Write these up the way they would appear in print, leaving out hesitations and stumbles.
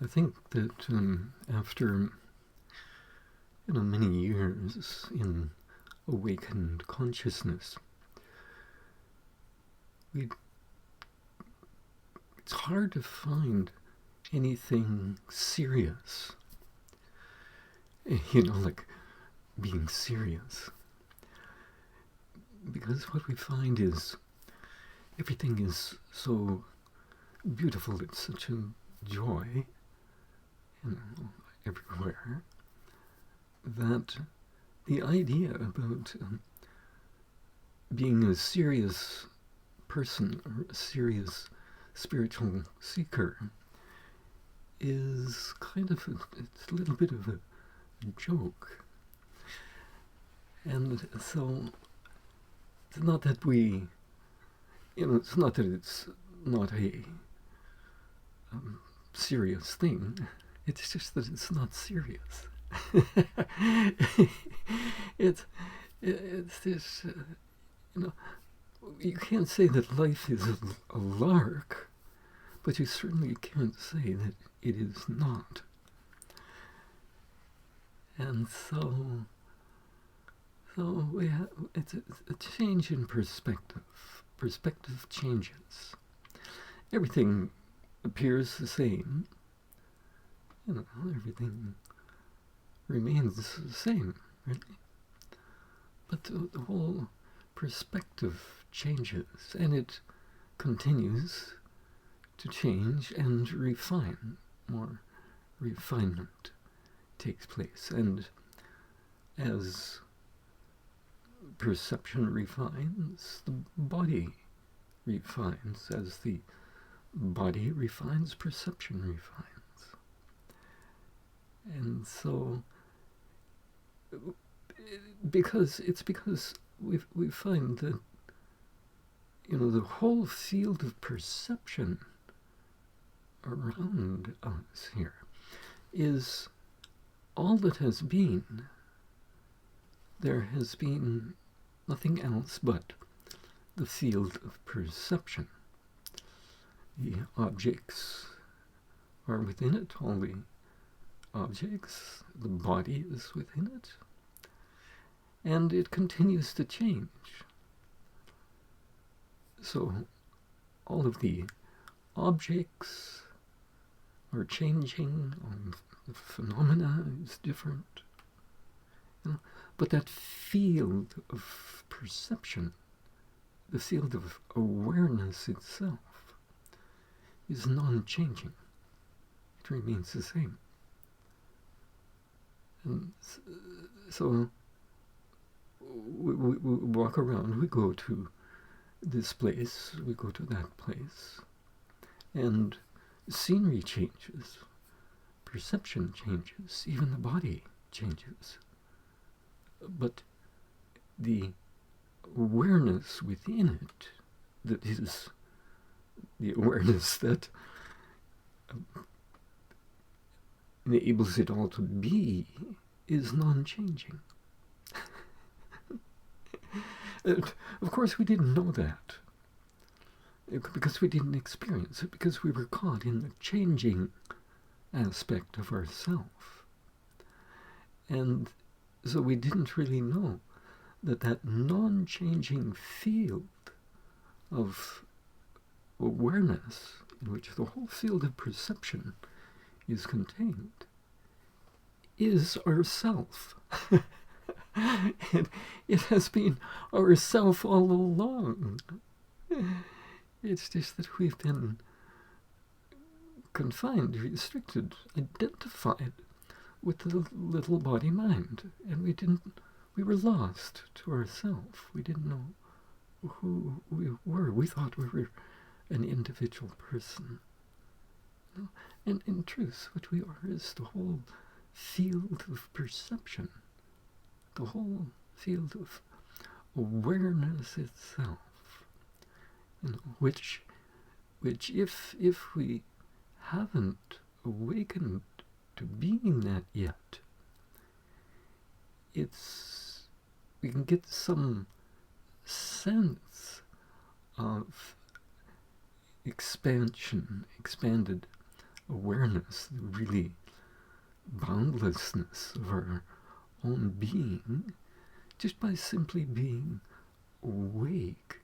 I think that after many years in awakened consciousness, it's hard to find anything serious. Like being serious. Because what we find is everything is so beautiful, it's such a joy, everywhere, that the idea about being a serious person or a serious spiritual seeker is it's a little bit of a joke. And so it's not that it's not that it's not a serious thing. It's just that it's not serious. it's this, you can't say that life is a lark, but you certainly can't say that it is not. And so it's a change in perspective. Perspective changes. Everything appears the same. Everything remains the same, really. But the whole perspective changes, and it continues to change and refine. More refinement takes place. And as perception refines, the body refines. As the body refines, perception refines. And so, because we find that the whole field of perception around us here is all that has been. There has been nothing else but the field of perception. The objects are within it, all the objects, the body is within it, and it continues to change. So all of the objects are changing, all the phenomena is different. But that field of perception, the field of awareness itself, is non-changing. It remains the same. And so we walk around, we go to this place, we go to that place, and scenery changes, perception changes, even the body changes. But the awareness within it, that is the awareness that enables it all to be, is non-changing. Of course, we didn't know that, because we didn't experience it, because we were caught in the changing aspect of ourself. And so we didn't really know that non-changing field of awareness, in which the whole field of perception is contained, is ourself. And it has been ourself all along. It's just that we've been confined, restricted, identified with the little body mind, and we were lost to ourselves. We didn't know who we were. We thought we were an individual person. And in truth, what we are is the whole field of perception, the whole field of awareness itself, which if we haven't awakened to being that yet, we can get some sense of expanded awareness, the really boundlessness of our own being, just by simply being awake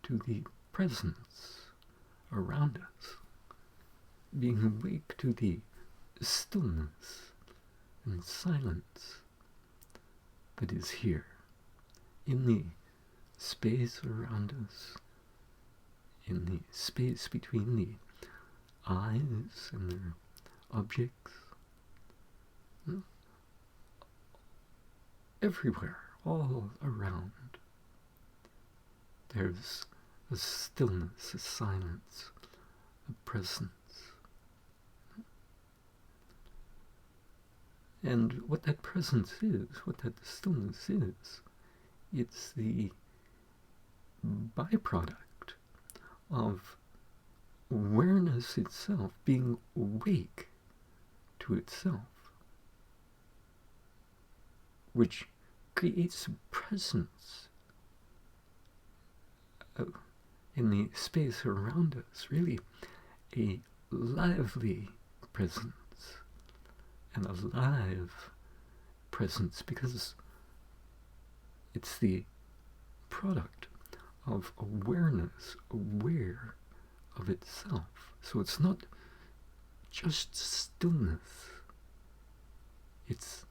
to the presence around us, being awake to the stillness and silence that is here in the space around us, in the space between the eyes and their objects, everywhere, all around. There's a stillness, a silence, a presence. And what that presence is, what that stillness is, it's the byproduct of awareness itself being awake to itself, which creates a presence in the space around us, really a lively presence, an alive presence, because it's the product of awareness, aware of itself. So it's not just stillness, it's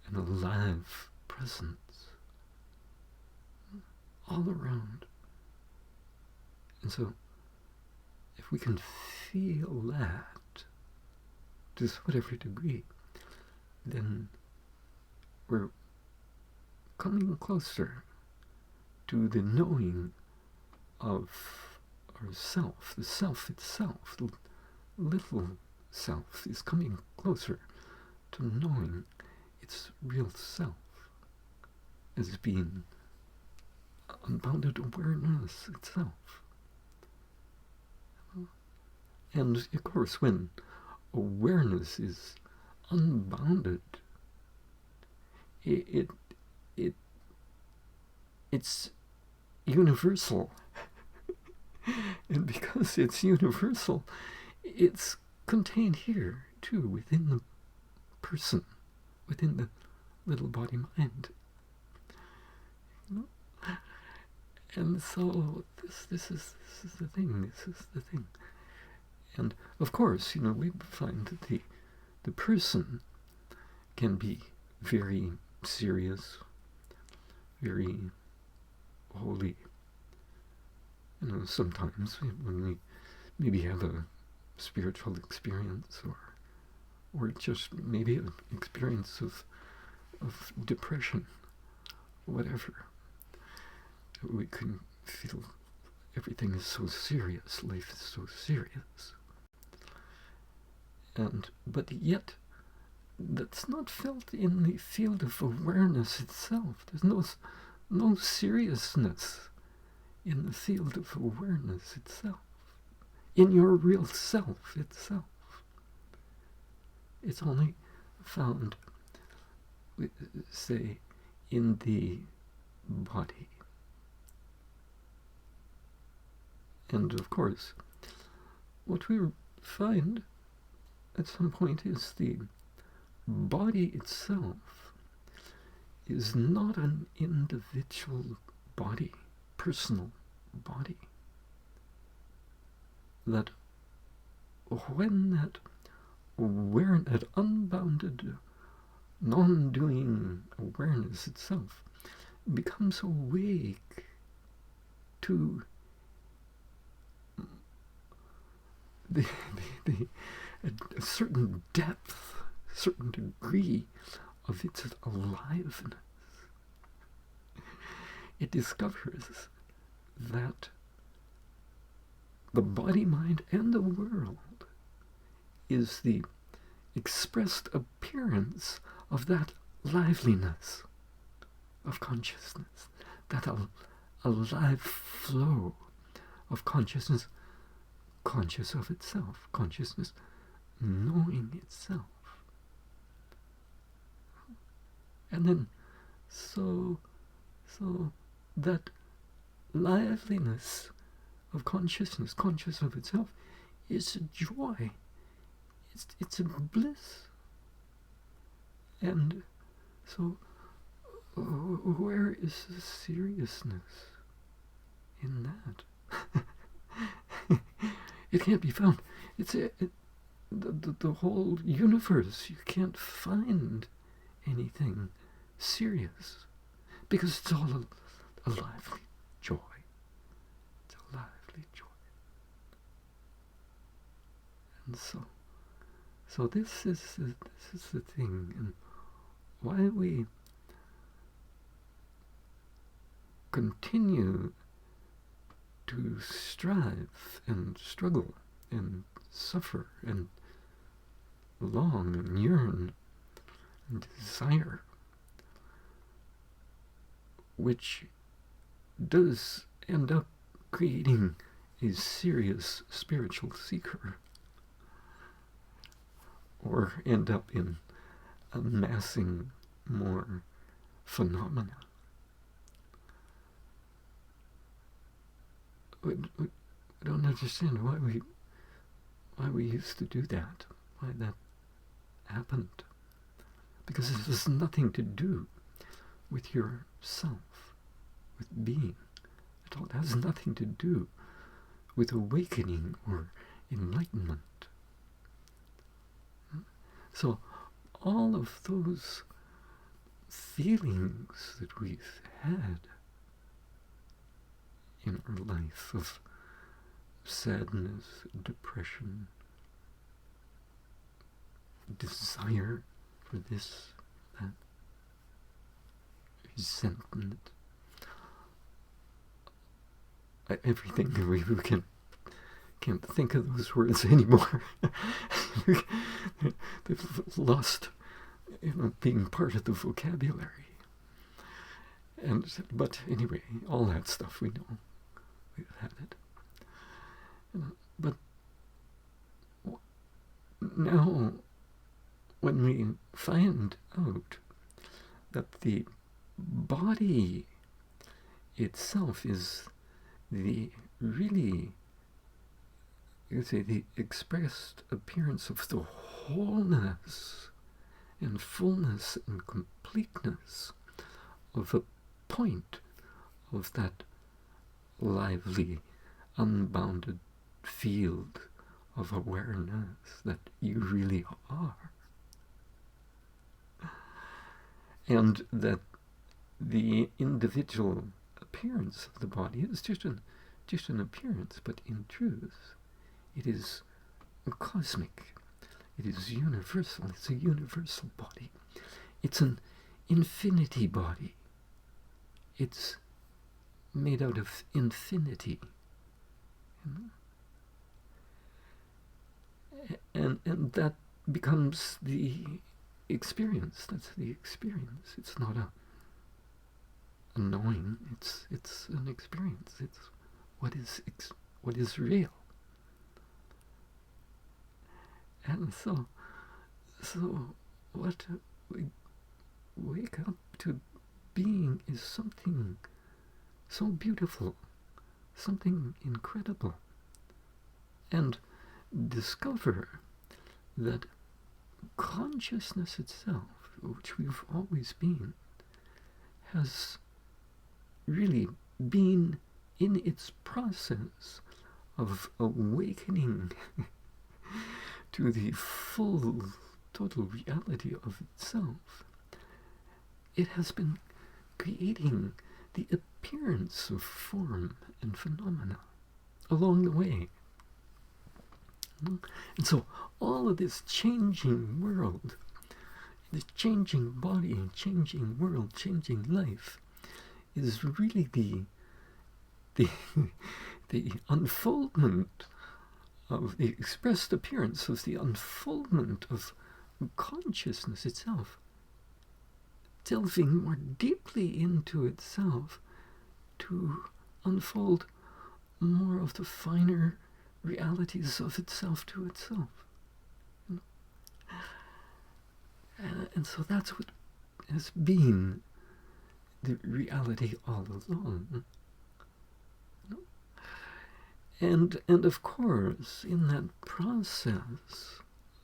an alive presence all around. And so if we can feel that to whatever degree, then we're coming closer to the knowing of ourself. The self itself, the little self, is coming closer to knowing its real self as being unbounded awareness itself. And of course, when awareness is unbounded, it's universal. And because it's universal, it's contained here too, within the person, within the little body mind. And so this is the thing. This is the thing. And of course, we find that the person can be very serious, very holy. Sometimes when we maybe have a spiritual experience, or just maybe an experience of depression, whatever, we can feel everything is so serious, life is so serious. But yet, that's not felt in the field of awareness itself. There's no seriousness in the field of awareness itself, in your real self itself. It's only found, say, in the body. And of course, what we find at some point is the body itself is not an individual body, personal body. That when that unbounded, non-doing awareness itself becomes awake to a certain depth, certain degree of its aliveness, it discovers that the body, mind, and the world is the expressed appearance of that liveliness of consciousness, that alive flow of consciousness, conscious of itself, consciousness knowing itself. And then so that liveliness of consciousness, conscious of itself, is a joy it's a bliss. And so, where is the seriousness in that? It can't be found. The whole universe. You can't find anything serious because it's all a lively joy. It's a lively joy. And so this is the thing, and why we continue to strive and struggle and suffer and long and yearn and desire, which does end up creating a serious spiritual seeker, or end up in amassing more phenomena. I don't understand why we used to do that, why that happened. Because it has nothing to do with yourself, with being at all. It has nothing to do with awakening or enlightenment. So all of those feelings that we've had in our life of sadness, depression, desire for this, that, resentment, everything. We can't think of those words anymore. They've lost, being part of the vocabulary. But anyway, all that stuff we know. We've had it. But now, when we find out that the body itself is the really, you say, the expressed appearance of the wholeness and fullness and completeness of a point of that lively, unbounded field of awareness that you really are. And that the individual appearance of the body is just an appearance, but in truth, it is cosmic. It is universal. It's a universal body. It's an infinity body. It's made out of infinity. And that becomes the experience. That's the experience. It's not a knowing. It's an experience. It's what is real. And so what we wake up to being is something so beautiful, something incredible, and discover that consciousness itself, which we've always been, has really been in its process of awakening to the full, total reality of itself. It has been creating the appearance of form and phenomena along the way. And so all of this changing world, this changing body, changing world, changing life, is really the unfoldment of the expressed appearance of the unfoldment of consciousness itself, delving more deeply into itself to unfold more of the finer realities of itself to itself. And so that's what has been the reality all along. And of course, in that process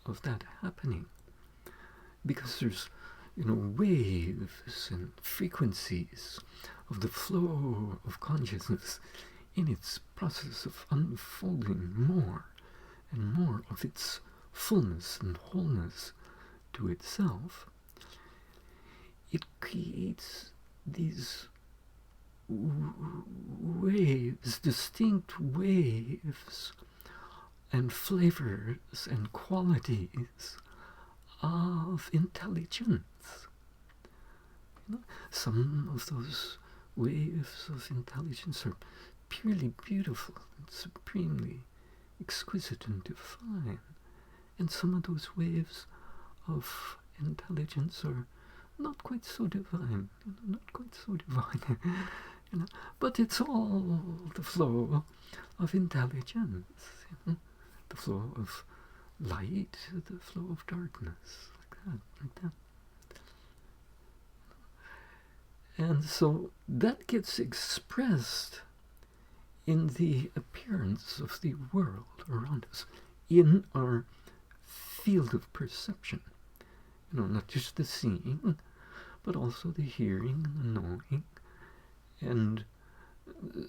of that happening. Because there's, waves and frequencies of the flow of consciousness in its process of unfolding more and more of its fullness and wholeness to itself. It creates these waves, distinct waves and flavors and qualities of intelligence. Some of those waves of intelligence are purely beautiful and supremely exquisite and divine, and some of those waves of intelligence are not quite so divine, but it's all the flow of intelligence, the flow of light, the flow of darkness, like that. And so that gets expressed in the appearance of the world around us, in our field of perception. Not just the seeing, but also the hearing and the knowing. And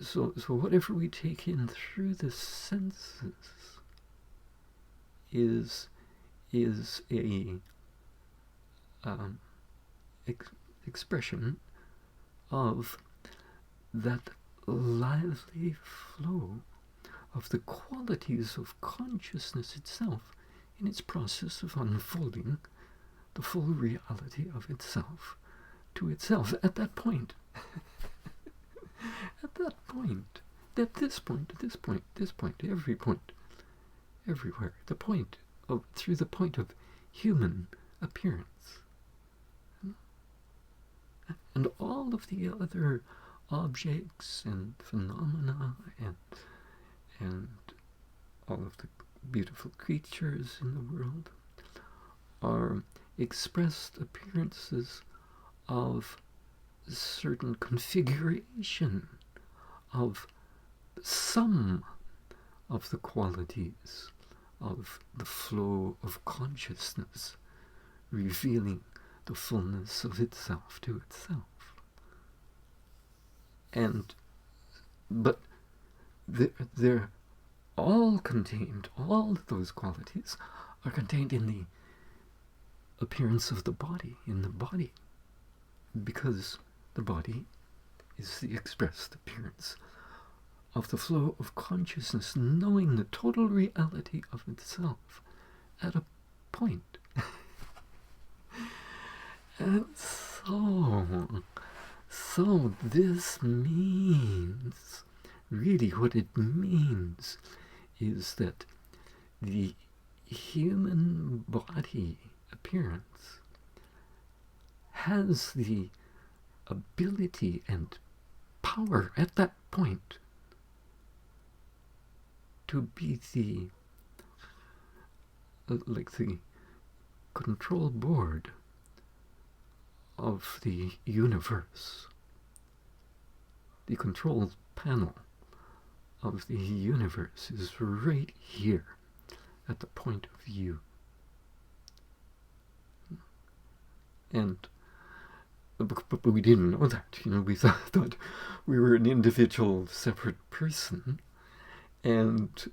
so whatever we take in through the senses is a expression of that lively flow of the qualities of consciousness itself in its process of unfolding the full reality of itself to itself at that point. At that point, at this point, every point, everywhere, through the point of human appearance. And all of the other objects and phenomena and all of the beautiful creatures in the world are expressed appearances of certain configuration of some of the qualities of the flow of consciousness, revealing the fullness of itself to itself. But they're all contained, all of those qualities are contained in the appearance of the body, in the body, because the body is the expressed appearance of the flow of consciousness, knowing the total reality of itself at a point. And so this means, really what it means is that the human body appearance has the ability and power at that point to be the control board of the universe. The control panel of the universe is right here at the point of view. But we didn't know that. We thought we were an individual, separate person, and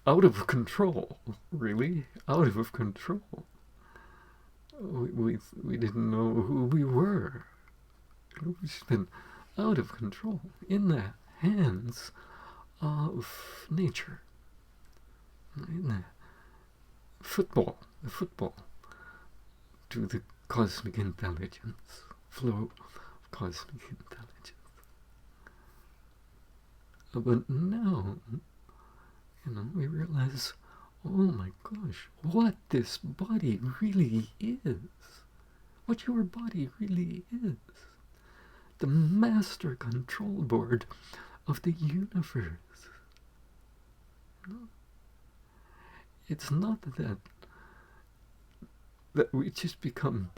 out of control, really, out of control. We didn't know who we were. We've just been out of control, in the hands of nature, in the football to the cosmic intelligence, flow of cosmic intelligence. But now, we realize, oh my gosh, what this body really is, what your body really is, the master control board of the universe. It's not that we just become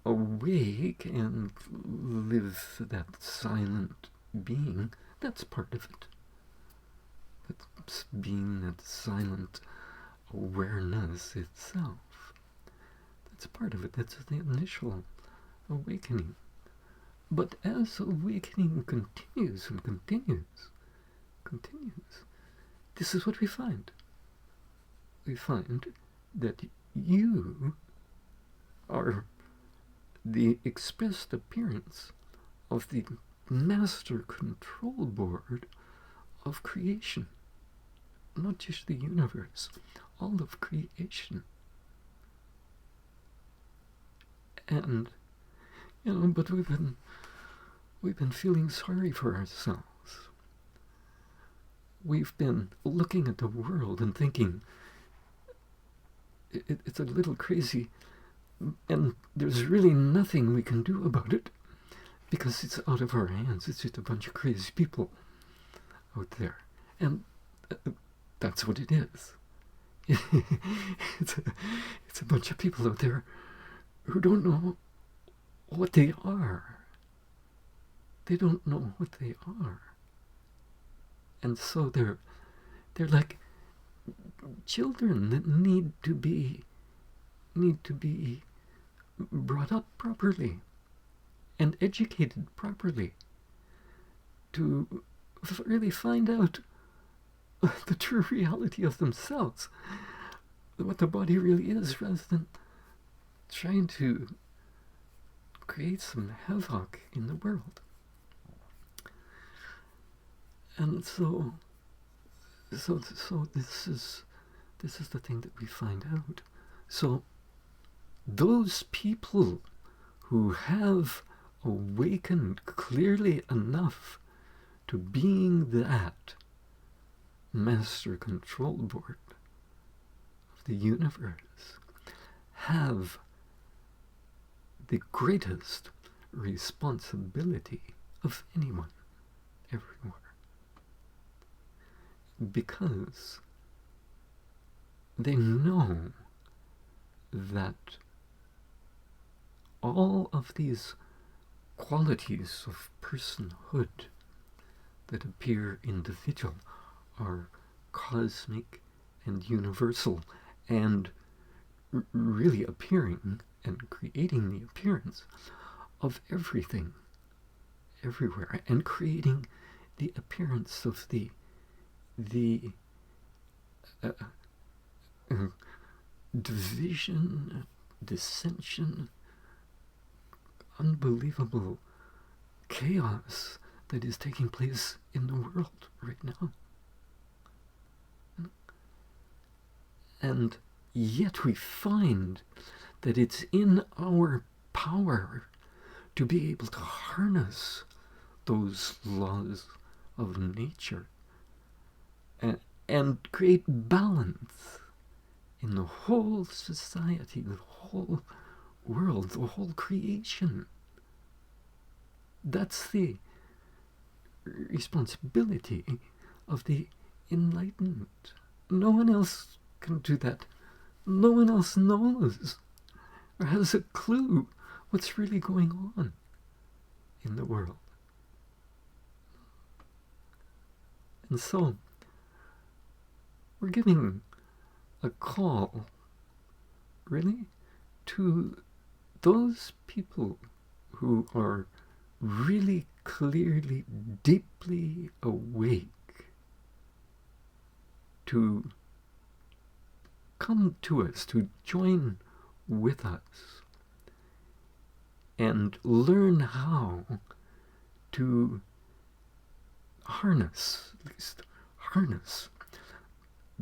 awake and live that silent being. That's part of it. That's being that silent, awareness itself. That's part of it. That's the initial awakening. But as awakening continues and continues, this is what we find. We find that you are the expressed appearance of the master control board of creation. Not just the universe, all of creation. And, but we've been feeling sorry for ourselves. We've been looking at the world and thinking, it's a little crazy, and there's really nothing we can do about it, because it's out of our hands. It's just a bunch of crazy people out there. And that's what it is. It's a bunch of people out there who don't know what they are. They don't know what they are. And so they're like children that need to be brought up properly and educated properly to really find out the true reality of themselves, what the body really is, rather than trying to create some havoc in the world. And so this is the thing that we find out. So those people who have awakened clearly enough to being that master control board of the universe have the greatest responsibility of anyone everywhere. Because they know that all of these qualities of personhood that appear individual are cosmic and universal, and really appearing and creating the appearance of everything everywhere, and creating the appearance of the division, dissension, unbelievable chaos that is taking place in the world right now. And yet we find that it's in our power to be able to harness those laws of nature and create balance in the whole society, the whole world, the whole creation. That's the responsibility of the enlightened. No one else can do that. No one else knows or has a clue what's really going on in the world. And so we're giving a call, really, to those people who are really clearly, deeply awake, to come to us, to join with us, and learn how to harness, at least harness,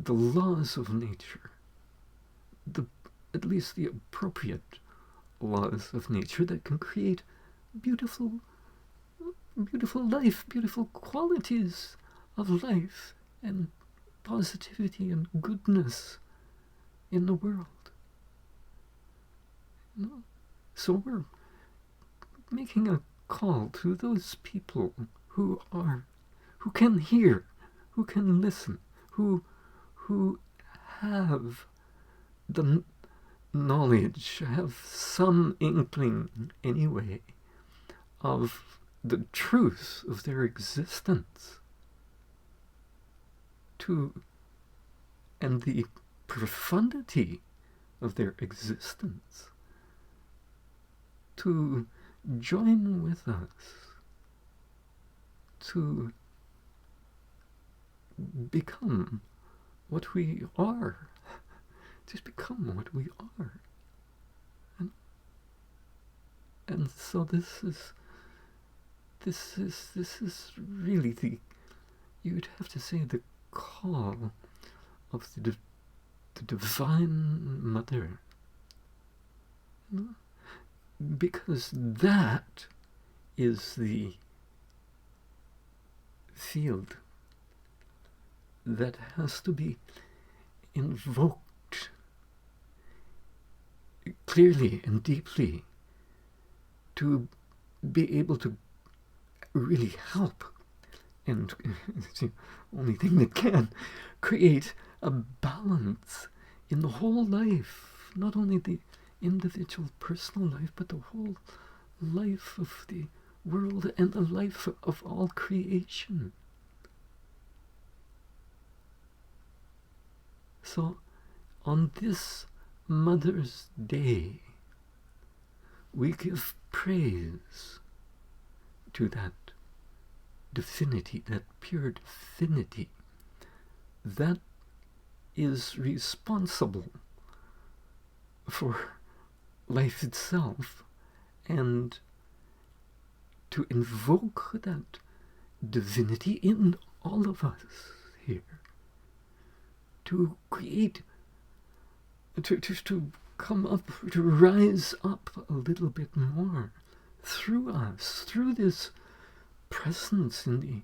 the laws of nature, at least the appropriate laws of nature that can create beautiful life, beautiful qualities of life, and positivity and goodness in the world. So we're making a call to those people who can hear, who can listen, who have the knowledge, have some inkling anyway of the truth of their existence, and the profundity of their existence to join with us, to become what we are, just become what we are. And so this is really you'd have to say, the call of the Divine Mother. Because that is the field that has to be invoked clearly and deeply to be able to really help, and it's the only thing that can create a balance in the whole life, not only the individual personal life, but the whole life of the world and the life of all creation. So on this Mother's Day, we give praise to that divinity, that pure divinity that is responsible for life itself, and to invoke that divinity in all of us here, to create, to come up, to rise up a little bit more through us, through this presence in the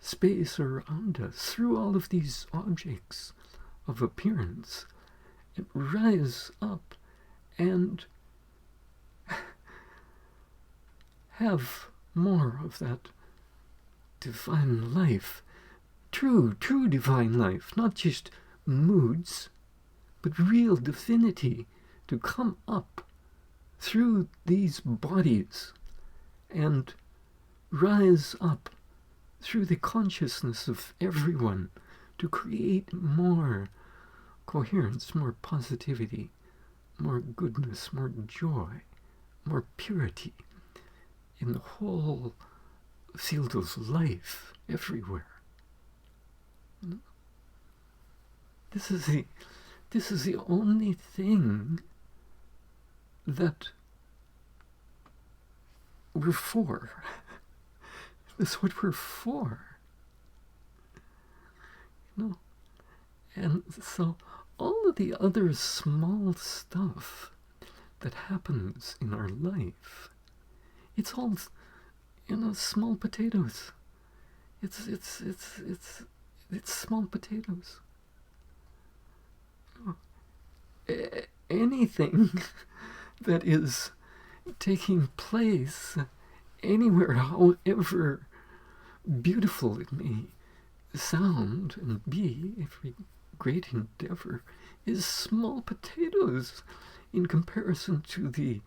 space around us, through all of these objects of appearance, and rise up and have more of that divine life, true divine life, not just moods, but real divinity, to come up through these bodies and rise up through the consciousness of everyone to create more coherence, more positivity, more goodness, more joy, more purity in the whole field of life everywhere. This is the only thing that we're for. This is what we're for. And so all of the other small stuff that happens in our life, it's all, small potatoes. It's small potatoes. Anything that is taking place anywhere, however beautiful it may sound and be, every great endeavor is small potatoes in comparison to the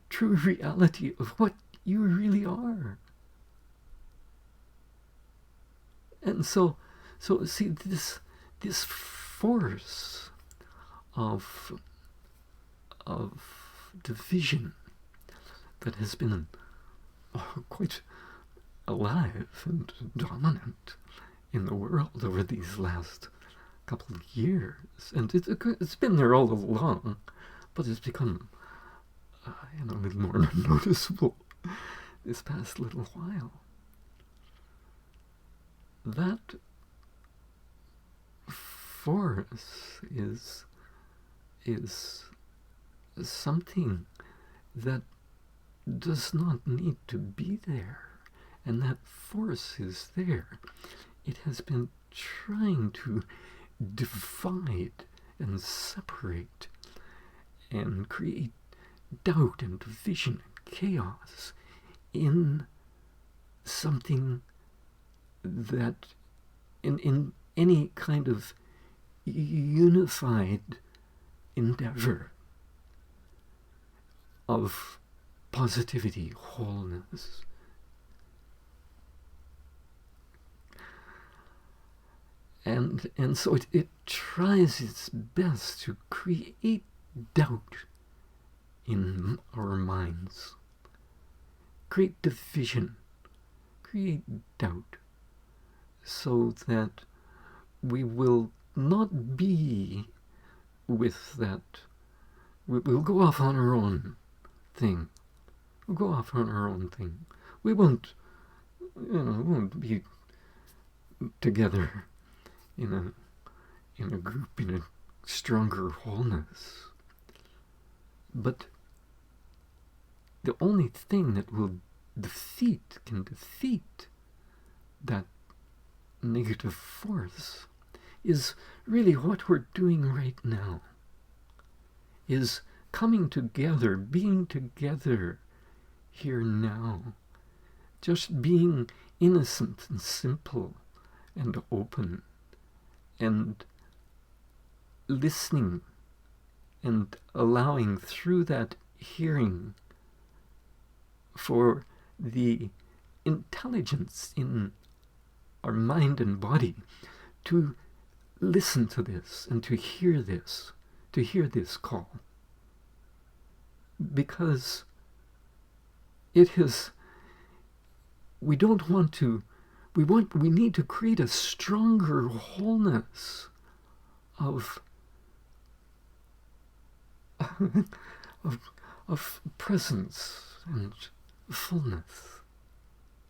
true reality of what you really are. And so see, this force of division that has been quite alive and dominant in the world over these last couple of years, and it's been there all along, but it's become a little more noticeable this past little while. That force is something that does not need to be there, and that force is there. It has been trying to divide and separate and create doubt and division and chaos in something that in any kind of unified endeavor of positivity, wholeness. And so it tries its best to create doubt in our minds, create division, create doubt, so that we will not be with that. We'll go off on our own thing. We'll go off on our own thing. We won't, we won't be together in a group, in a stronger wholeness. But the only thing that can defeat that negative force is really what we're doing right now, is coming together, being together here now, just being innocent and simple and open and listening and allowing through that hearing for the intelligence in our mind and body to listen to this and to hear this call. Because we need to create a stronger wholeness of presence and fullness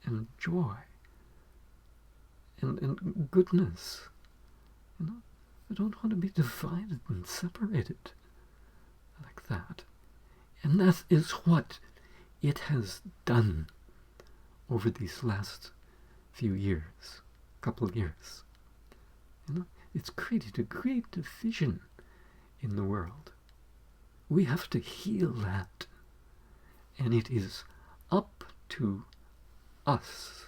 and joy and goodness. I don't want to be divided and separated like that. And that is what it has done over these last few years, couple of years. It's created a great division in the world. We have to heal that. And it is up to us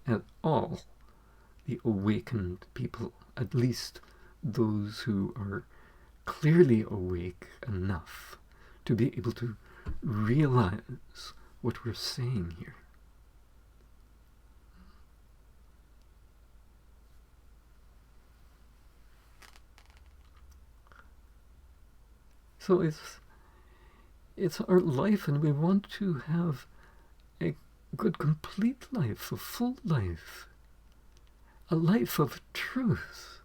and all the awakened people, at least those who are clearly awake enough to be able to realize what we're saying here. So it's our life, and we want to have a good, complete life, a full life, a life of truth,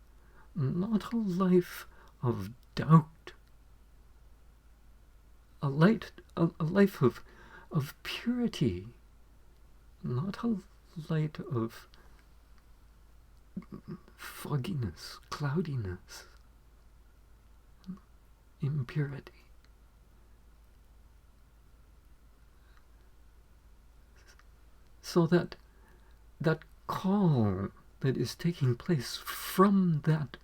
not a life of doubt, a life of purity, not a light of fogginess, cloudiness, impurity. So that call that is taking place from that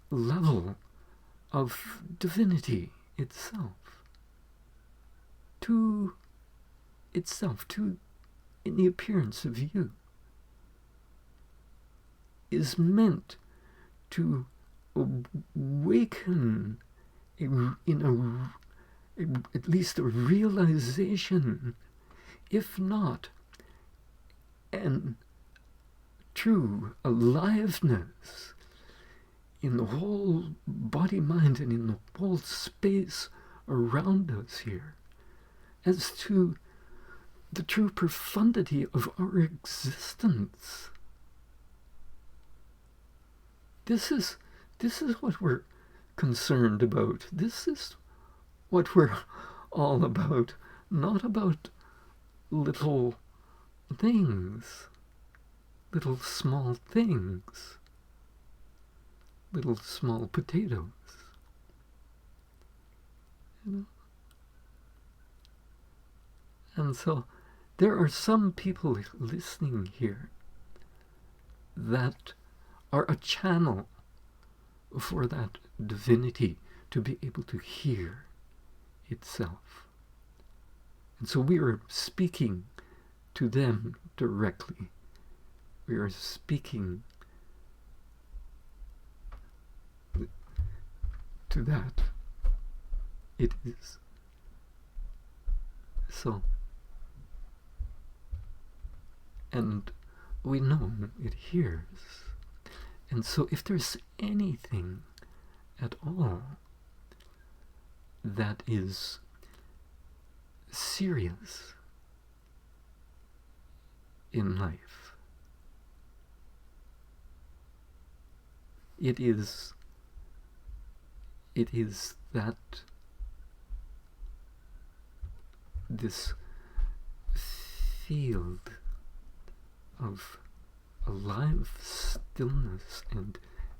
level of divinity itself to in the appearance of you, is meant to awaken at least a realization, if not an true aliveness in the whole body, mind, and in the whole space around us here, as to the true profundity of our existence. This is what we're concerned about. This is what we're all about, not about little things, little small things, little small potatoes. And so there are some people listening here that are a channel for that divinity to be able to hear itself. And so we are speaking to them directly. We are speaking to that. It is. So, and we know it hears. And so if there's anything at all that is serious in life, it is that this field of alive stillness and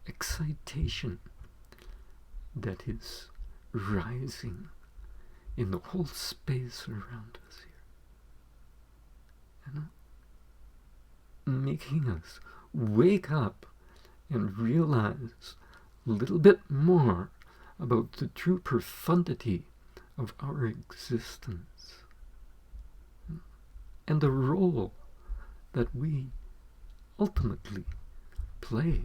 excitation that is rising in the whole space around us here, you know, making us wake up and realize a little bit more about the true profundity of our existence and the role that we ultimately play.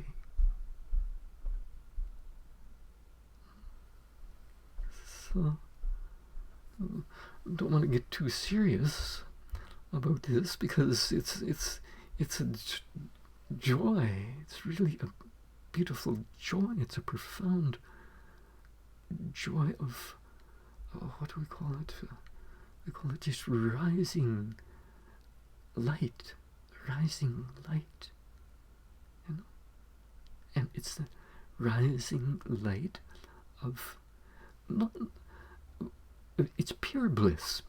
So, don't want to get too serious about this, because it's a joy. It's really a beautiful joy. It's a profound joy of, what do we call it? We call it just rising light, you know. And it's the rising light of not. It's pure bliss,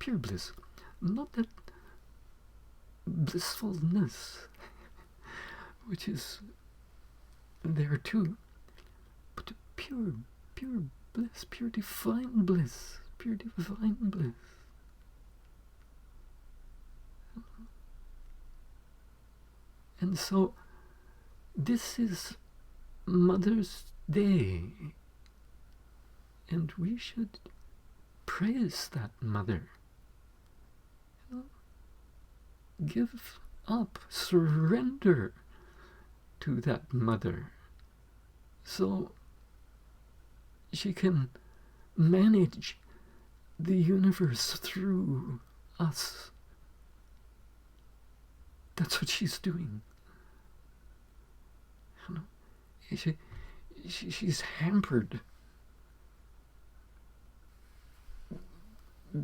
not that blissfulness, which is there too, but pure bliss, pure divine bliss. And so this is Mother's Day, and we should praise that mother. You know, give up, surrender to that mother, so she can manage the universe through us. That's what she's doing. You know, she's hampered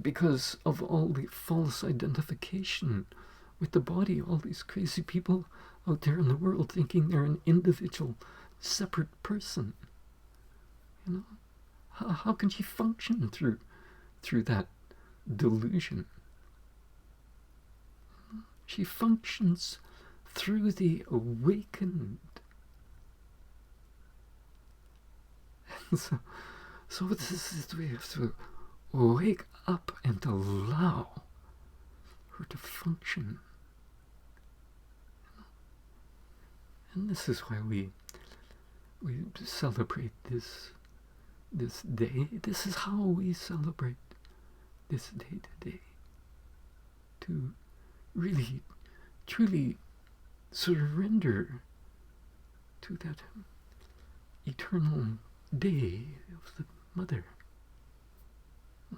because of all the false identification with the body. All these crazy people out there in the world thinking they're an individual, separate person. You know, how can she function through that delusion? She functions through the awakened. And so this is, we have to wake up and allow her to function. And this is why we celebrate this day. This is how we celebrate this day today. To really, truly surrender to that eternal day of the Mother,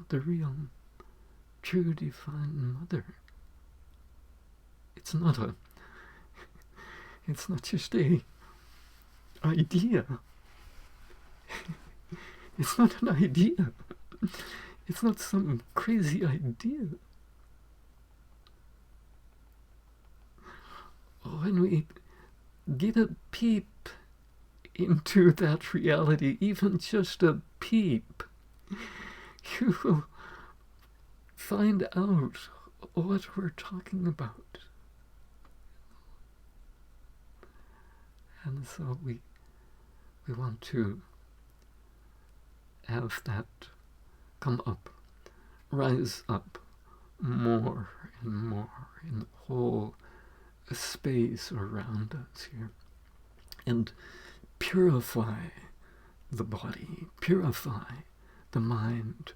the real, true, divine Mother. It's not just a idea. It's not an idea. It's not some crazy idea. When we get a peep into that reality, even just a peep, you will find out what we're talking about. And so we want to have that come up, rise up more and more in the whole space around us here, and purify the body, purify the mind,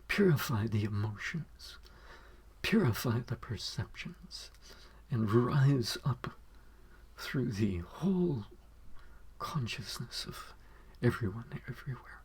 purify the emotions, purify the perceptions, and rise up through the whole consciousness of everyone everywhere.